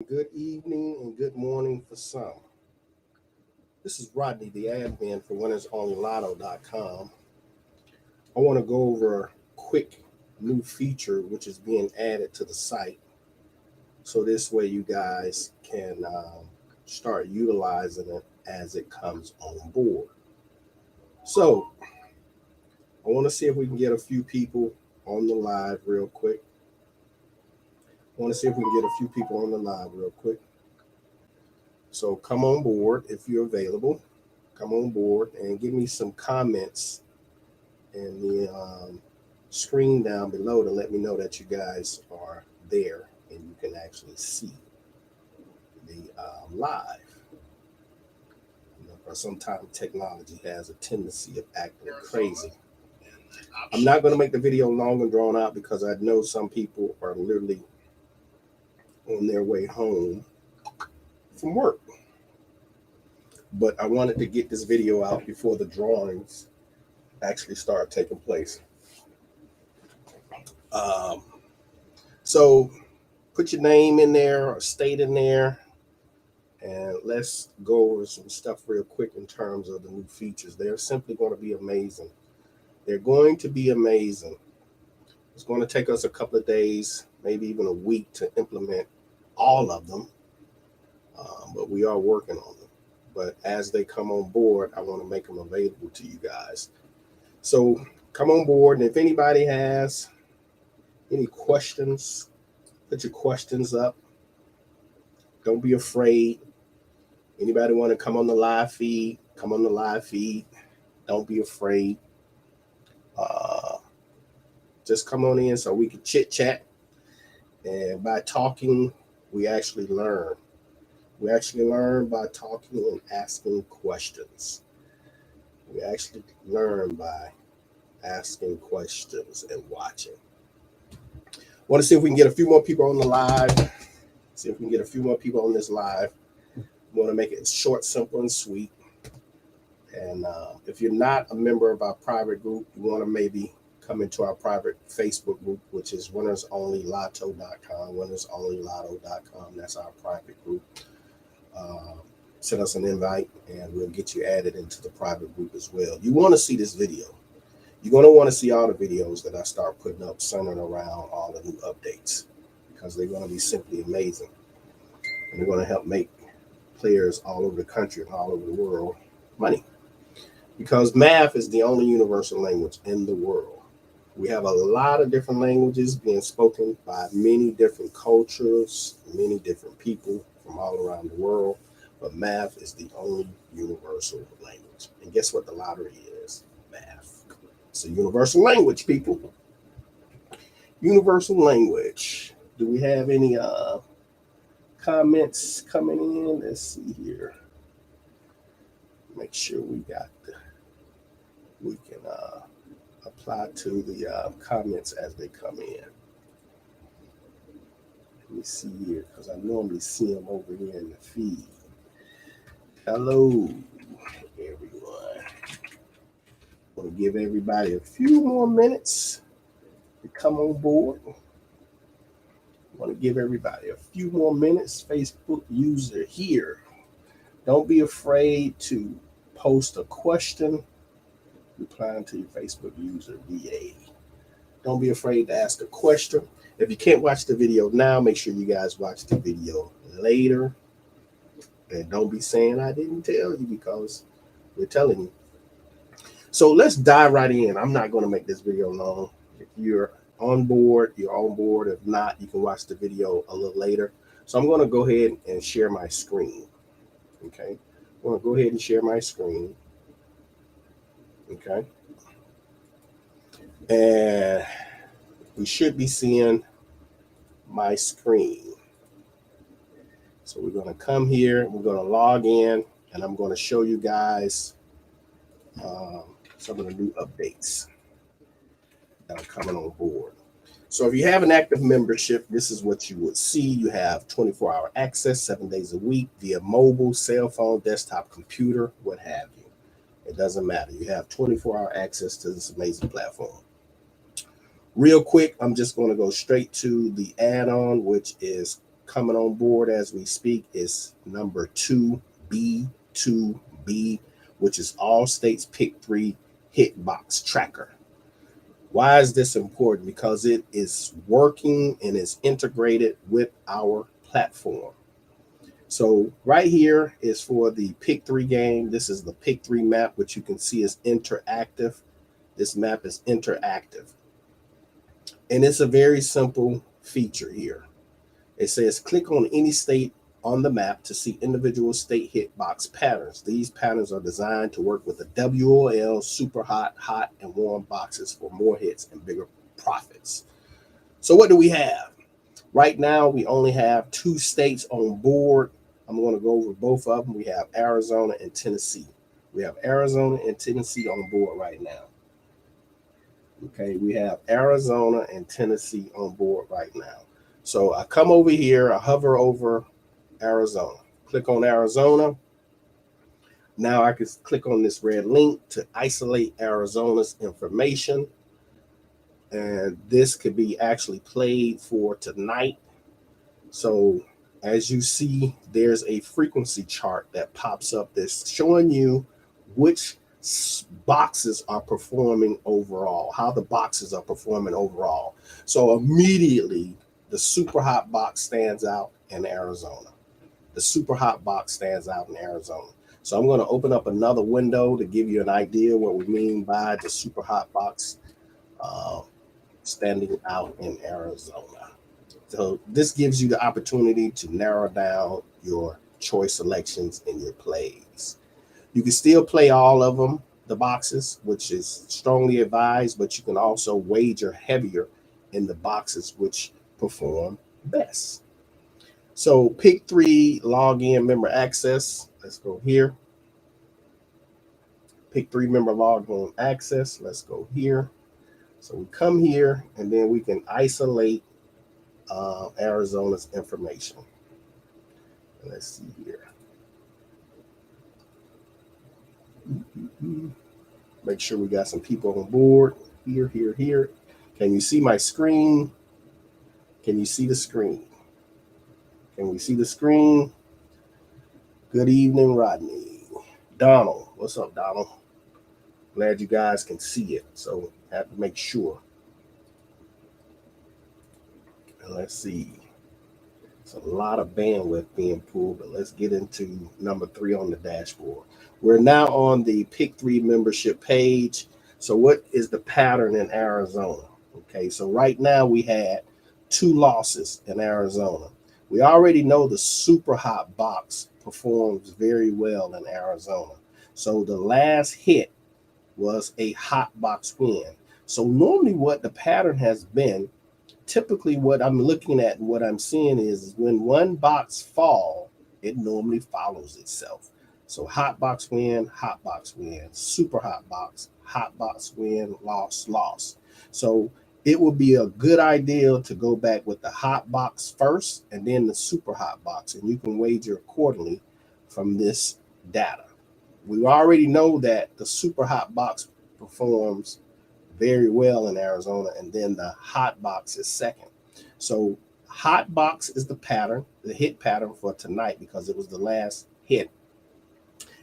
Good evening and good morning for some. This is Rodney, the admin for winnersonlylotto.com. I want to go over a quick new feature which is being added to the site. So this way you guys can start utilizing it as it comes on board. So I want to see if we can get a few people on the live real quick. So come on board if you're available. Come on board and give me some comments in the screen down below to let me know that you guys are there and you can actually see the live. Because sometimes technology has a tendency of acting crazy. I'm not going to make the video long and drawn out because I know some people are literally on their way home from work. But I wanted to get this video out before the drawings actually start taking place. So put your name in there or state in there, and let's go over some stuff real quick in terms of the new features. They're simply going to be amazing. They're going to be amazing. It's going to take us a couple of days, maybe even a week to implement all of them, but we are working on them. But as they come on board, I want to make them available to you guys. So come on board, and if anybody has any questions, put your questions up. Don't be afraid. Anybody want to come on the live feed? Come on the live feed. Don't be afraid. Just come on in so we can chit chat. And by talking, we actually learn. We actually learn by talking and asking questions. We actually learn by asking questions and watching. Want to see if we can get a few more people on the live. See if we can get a few more people on this live. We want to make it short, simple, and sweet. And if you're not a member of our private group, you want to maybe come into our private Facebook group, which is winnersonlylotto.com, winnersonlylotto.com. That's our private group. Send us an invite and we'll get you added into the private group as well. You want to see this video. You're going to want to see all the videos that I start putting up centered around all the new updates because they're going to be simply amazing. And they're going to help make players all over the country and all over the world money. Because math is the only universal language in the world. We have a lot of different languages being spoken by many different cultures, many different people from all around the world. But math is the only universal language. And guess what the lottery is? Math. It's a universal language, people. Universal language. Do we have any comments coming in? Let's see here. Make sure we can apply to the comments as they come in. Let me see here because I normally see them over here in the feed. Hello, everyone. I want to give everybody a few more minutes to come on board. I want to give everybody a few more minutes. Facebook user here. Don't be afraid to post a question replying to your Facebook user VA. Don't be afraid to ask a question. If you can't watch the video now, make sure you guys watch the video later. And don't be saying I didn't tell you because we're telling you. So let's dive right in. I'm not going to make this video long. If you're on board, you're on board. If not, you can watch the video a little later. So I'm going to go ahead and share my screen. Okay. I'm going to go ahead and share my screen. Okay. And we should be seeing my screen. So we're going to come here, we're going to log in, and I'm going to show you guys some of the new updates that are coming on board. So if you have an active membership, this is what you would see. You have 24-hour access, 7 days a week via mobile, cell phone, desktop, computer, what have you. It doesn't matter. You have 24-hour access to this amazing platform. Real quick, I'm just going to go straight to the add-on, which is coming on board as we speak is number 2B2B, which is All States Pick 3 Hitbox Tracker. Why is this important? Because it is working and is integrated with our platform. So right here is for the Pick 3 game. This is the Pick 3 map, which you can see is interactive. This map is interactive. And it's a very simple feature here. It says click on any state on the map to see individual state hitbox patterns. These patterns are designed to work with the WOL, super hot, hot, and warm boxes for more hits and bigger profits. So what do we have? Right now, we only have 2 states on board. I'm going to go over both of them. We have Arizona and Tennessee. We have Arizona and Tennessee on board right now. Okay, we have Arizona and Tennessee on board right now. So I come over here, I hover over Arizona, click on Arizona. Now I can click on this red link to isolate Arizona's information. And this could be actually played for tonight. So as you see, there's a frequency chart that pops up that's showing you which boxes are performing overall, how the boxes are performing overall. So immediately the super hot box stands out in Arizona. The super hot box stands out in Arizona. So I'm going to open up another window to give you an idea what we mean by the super hot box standing out in Arizona. So this gives you the opportunity to narrow down your choice selections in your plays. You can still play all of them, the boxes, which is strongly advised, but you can also wager heavier in the boxes which perform best. So Pick 3 login member access. Let's go here. Pick 3 member login access. Let's go here. So we come here and then we can isolate Arizona's information. Let's see here. Make sure we got some people on board. Here. Can you see my screen? Can you see the screen? Can we see the screen? Good evening, Rodney. Donald, what's up, Donald? Glad you guys can see it. So I have to make sure. And let's see. It's a lot of bandwidth being pulled, but let's get into number 3 on the dashboard. We're now on the Pick 3 membership page. So what is the pattern in Arizona? Okay, so right now we had 2 losses in Arizona. We already know the super hot box performs very well in Arizona. So the last hit was a hot box win. So normally what the pattern has been, typically what I'm looking at and what I'm seeing is when one box fall, it normally follows itself. So hot box win, super hot box win, loss. So it would be a good idea to go back with the hot box first and then the super hot box, and you can wager accordingly from this data. We already know that the super hot box performs very well in Arizona, and then the hot box is second. So hot box is the pattern, the hit pattern for tonight, because it was the last hit.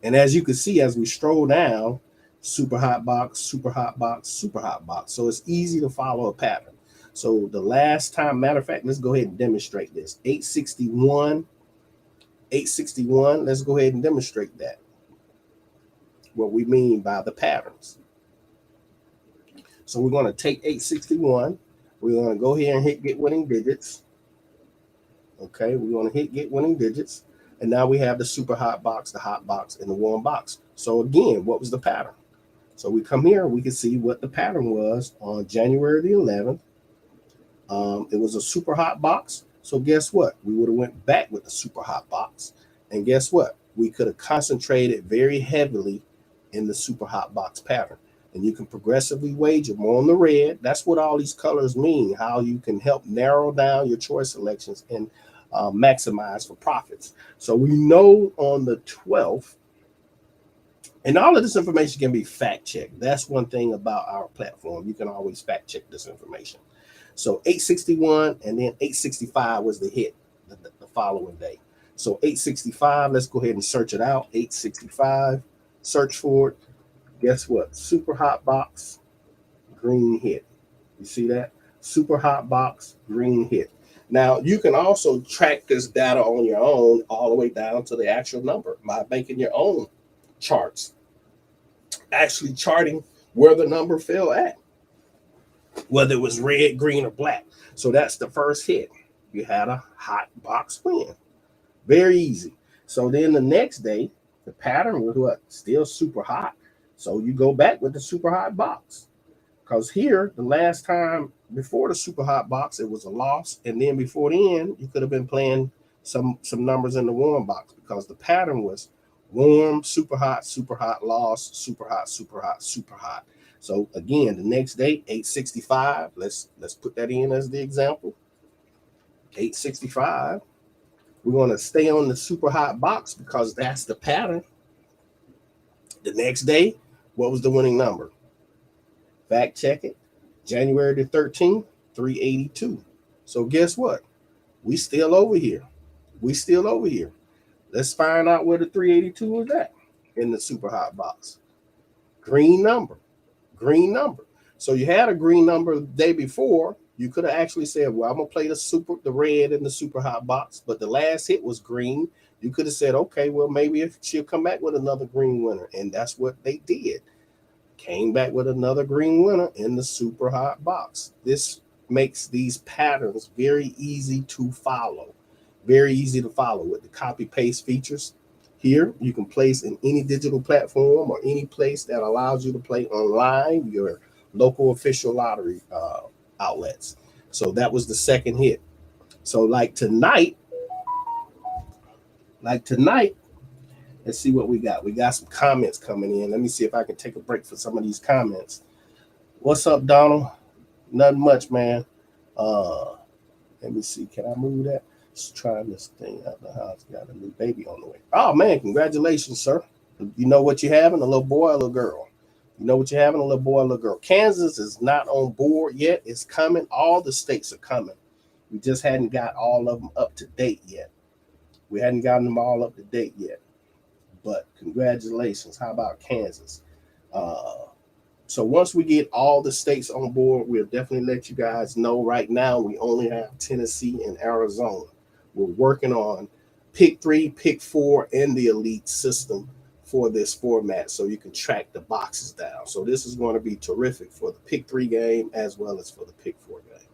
And as you can see, as we stroll down, super hot box, super hot box, super hot box. So it's easy to follow a pattern. So the last time, matter of fact, let's go ahead and demonstrate this. 861, let's go ahead and demonstrate that. What we mean by the patterns. So we're going to take 861. We're going to go here and hit get winning digits. Okay, we're going to hit get winning digits. And now we have the super hot box, the hot box, and the warm box. So again, what was the pattern? So we come here, we can see what the pattern was on January the 11th. It was a super hot box. So guess what? We would have went back with the super hot box. And guess what? We could have concentrated very heavily in the super hot box pattern. And you can progressively wager more on the red. That's what all these colors mean, how you can help narrow down your choice selections and maximize for profits. So we know on the 12th, and all of this information can be fact checked. That's one thing about our platform. You can always fact check this information. So 861 and then 865 was the hit. following day. So 865, let's go ahead and search it out. 865, search for it. Guess what? Super hot box, green hit. You see that? Super hot box, green hit. Now, you can also track this data on your own all the way down to the actual number by making your own charts, actually charting where the number fell at, whether it was red, green, or black. So that's the first hit. You had a hot box win. Very easy. So then the next day, the pattern was what? Still super hot. So you go back with the super hot box. Because here, the last time before the super hot box, it was a loss. And then before then, you could have been playing some numbers in the warm box because the pattern was warm, super hot, loss, super hot, super hot, super hot. So again, the next day, 865. Let's put that in as the example. 865. We're going to stay on the super hot box because that's the pattern. The next day, what was the winning number? Fact check it. January the 13th, 382. So guess what? We still over here. Let's find out where the 382 was at in the super hot box. Green number. So you had a green number the day before. You could have actually said, well, I'm going to play the red in the super hot box, but the last hit was green. You could have said, okay, well, maybe if she'll come back with another green winner. And that's what they did. Came back with another green winner in the super hot box. This makes these patterns very easy to follow. With the copy paste features. Here, you can place in any digital platform or any place that allows you to play online, your local official lottery outlets. So that was the second hit. So like tonight, let's see what we got. We got some comments coming in. Let me see if I can take a break for some of these comments. What's up, Donald? Nothing much, man. Let me see. Can I move that? Just trying this thing out the house. Got a new baby on the way. Oh, man, congratulations, sir. You know what you having? A little boy or a little girl? You know what you're having? A little boy or a little girl. Kansas is not on board yet. It's coming. All the states are coming. We just hadn't got all of them up to date yet. But congratulations. How about Kansas? So once we get all the states on board, we'll definitely let you guys know. Right now, we only have Tennessee and Arizona. We're working on pick 3, pick 4, and the elite system for this format so you can track the boxes down. So this is going to be terrific for the pick 3 game as well as for the pick 4 game.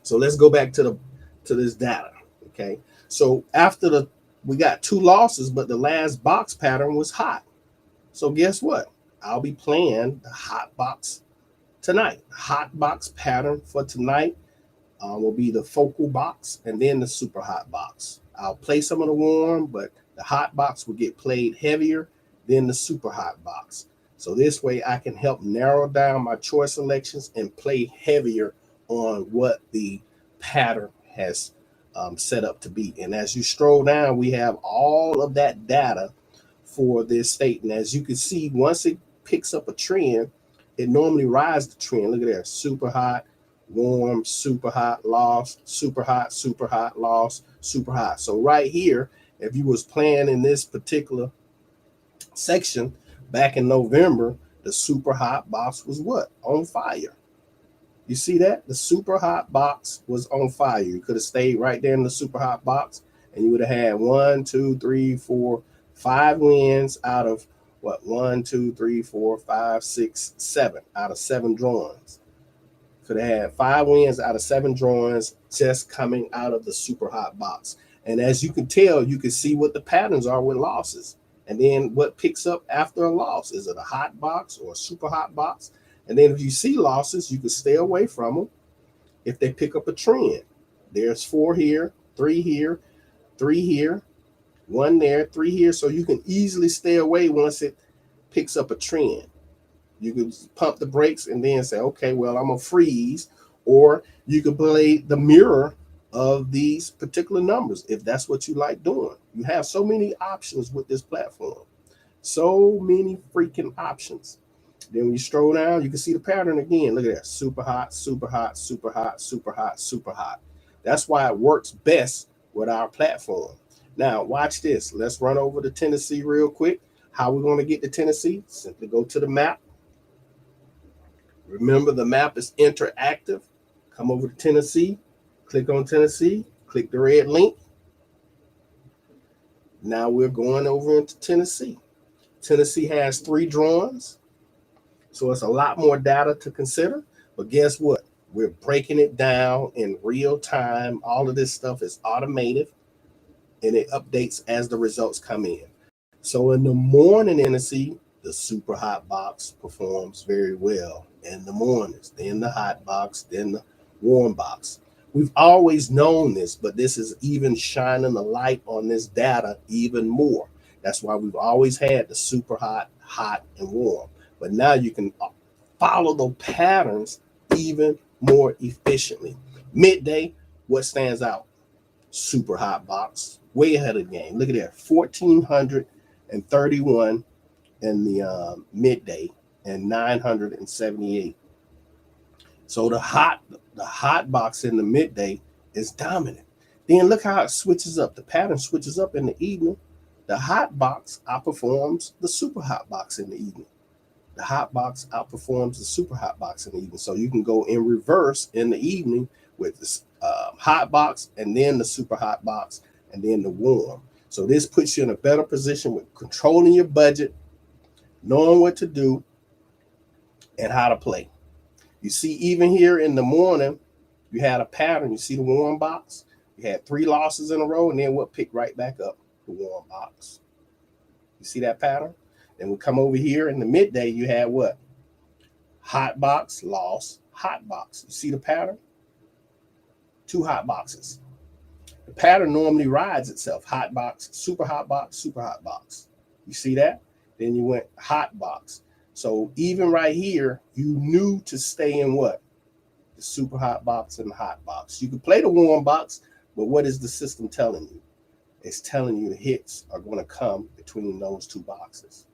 So let's go back to this data. Okay. So after we got 2 losses, but the last box pattern was hot. So guess what? I'll be playing the hot box tonight. Hot box pattern for tonight will be the focal box and then the super hot box. I'll play some of the warm, but the hot box will get played heavier than the super hot box. So this way I can help narrow down my choice selections and play heavier on what the pattern has set up to be. And as you scroll down, we have all of that data for this state. And as you can see, once it picks up a trend, it normally rides the trend. Look at that. Super hot, warm, super hot, loss, super hot, loss, super hot. So right here, if you was playing in this particular section back in November, the super hot box was what? On fire. You see that? The super hot box was on fire. You could have stayed right there in the super hot box and you would have had 1, 2, 3, 4, 5 wins out of what? 1, 2, 3, 4, 5, 6, 7 out of 7 drawings. Could have had 5 wins out of 7 drawings just coming out of the super hot box. And as you can tell, you can see what the patterns are with losses. And then what picks up after a loss? Is it a hot box or a super hot box? And then if you see losses, you can stay away from them if they pick up a trend. There's 4 here, 3 here, 3 here, 1 there, 3 here. So you can easily stay away once it picks up a trend. You can pump the brakes and then say, okay, well, I'm going to freeze. Or you can play the mirror of these particular numbers if that's what you like doing. You have so many options with this platform. So many freaking options. Then when you scroll down, you can see the pattern again. Look at that. Super hot, super hot, super hot, super hot, super hot. That's why it works best with our platform. Now, watch this. Let's run over to Tennessee real quick. How we're going to get to Tennessee? Simply go to the map. Remember, the map is interactive. Come over to Tennessee. Click on Tennessee. Click the red link. Now we're going over into Tennessee. Tennessee has 3 drawings, so it's a lot more data to consider. But guess what? We're breaking it down in real time. All of this stuff is automated, and it updates as the results come in. So in the morning, Tennessee, the super hot box performs very well in the mornings, then the hot box, then the warm box. We've always known this, but this is even shining the light on this data even more. That's why we've always had the super hot, hot, and warm. But now you can follow the patterns even more efficiently. Midday, what stands out? Super hot box, way ahead of the game. Look at that, 1,431 in the midday and 978. So the hot box in the midday is dominant. Then look how it switches up. The pattern switches up in the evening. The hot box outperforms the super hot box in the evening. The hot box outperforms the super hot box in the evening. So you can go in reverse in the evening with this hot box and then the super hot box and then the warm. So this puts you in a better position with controlling your budget, knowing what to do, and how to play. You see, even here in the morning, you had a pattern. You see the warm box? You had 3 losses in a row, and then what picked right back up? The warm box. You see that pattern? Then we come over here in the midday, you had what? Hot box, loss, hot box. You see the pattern? 2 hot boxes. The pattern normally rides itself. Hot box, super hot box, super hot box. You see that? Then you went hot box. So even right here, you knew to stay in what? The super hot box and the hot box. You could play the warm box, but what is the system telling you? It's telling you the hits are going to come between those 2 boxes.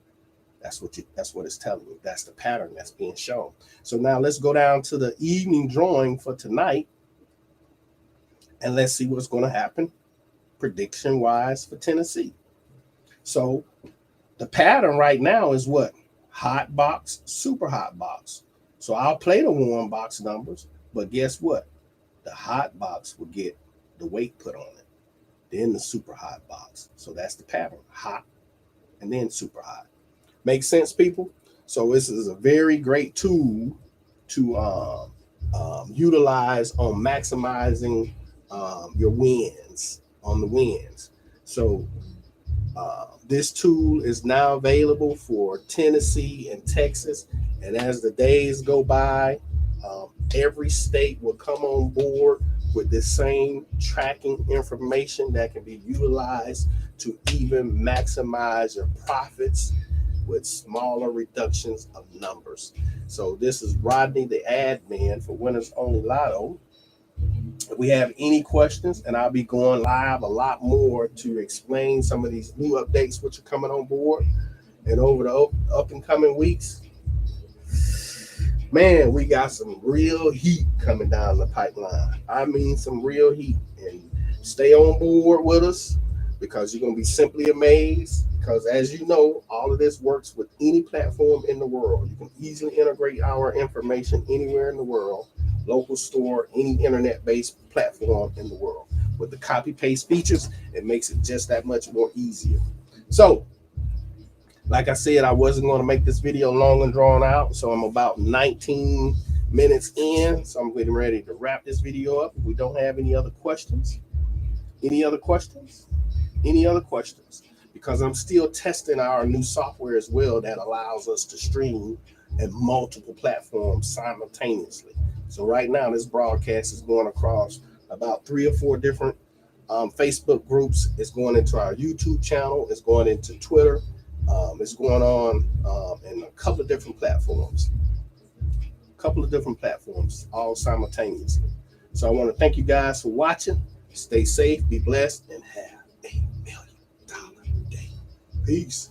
That's what it's telling you. That's the pattern that's being shown. So now let's go down to the evening drawing for tonight, and let's see what's going to happen prediction-wise for Tennessee. So the pattern right now is what? Hot box, super hot box. So I'll play the warm box numbers, but guess what? The hot box will get the weight put on it. Then the super hot box. So that's the pattern. Hot and then super hot. Makes sense, people? So this is a very great tool to utilize on maximizing your wins on the wins. So this tool is now available for Tennessee and Texas. And as the days go by, every state will come on board with the same tracking information that can be utilized to even maximize your profits with smaller reductions of numbers. So this is Rodney, the admin for Winners Only Lotto. If we have any questions, and I'll be going live a lot more to explain some of these new updates which are coming on board and over the up and coming weeks. Man, we got some real heat coming down the pipeline. I mean, some real heat. And stay on board with us because you're going to be simply amazed. Because as you know, all of this works with any platform in the world. You can easily integrate our information anywhere in the world, local store, any internet-based platform in the world. With the copy-paste features, it makes it just that much more easier. So, like I said, I wasn't going to make this video long and drawn out, so I'm about 19 minutes in, so I'm getting ready to wrap this video up. If we don't have any other questions, because I'm still testing our new software as well that allows us to stream in multiple platforms simultaneously. So right now, this broadcast is going across about 3 or 4 different Facebook groups. It's going into our YouTube channel. It's going into Twitter. It's going on in a couple of different platforms. All simultaneously. So I want to thank you guys for watching. Stay safe, be blessed, and have $1 million day. Peace.